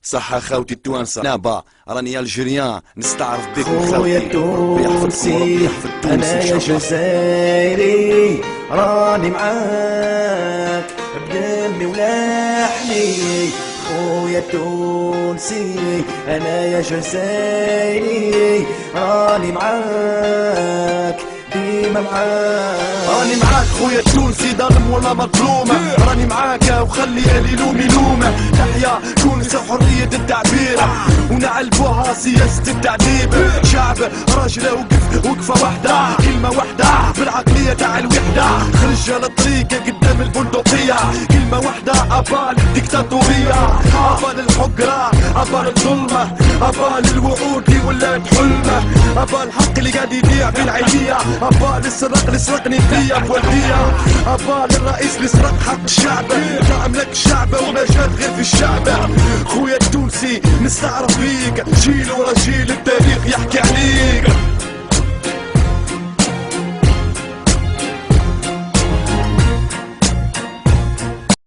صح خوتي التوانسة نابا راني الجيريان نستعرف بك خويا التونسي انا يا جزائري راني معاك بدمي ولحمي. خويا التونسي انا يا جزائري راني معاك ديما معاك. راني معاك خويا التونسي ظالم ولا مظلومة، راني معاك وخلي اللي يلوم يلومه. تحيا تونس حرية التعبير ونعلبوها سياسة التعذيب. شعب راجل وقفة واحدة كلمة واحدة بالعقلية تاع الوحدة. خرج على الطريق قدام البندقية كلمة واحدة أبال الديكتاتورية، أبال الحقرة، أبال الظلمة، أبال الوعود اللي ولات حلمة، أبال الحق اللي قاعد يضيع بالعينية، أبال السرق اللي سرقني فيا بولدية، أبال الرئيس اللي سرق حق الشعب. لا أملك الشعب وما جات غير في الشعب. خويا التونسي نستعرف بيك جيل ورا جيل التاريخ يحكي عليك.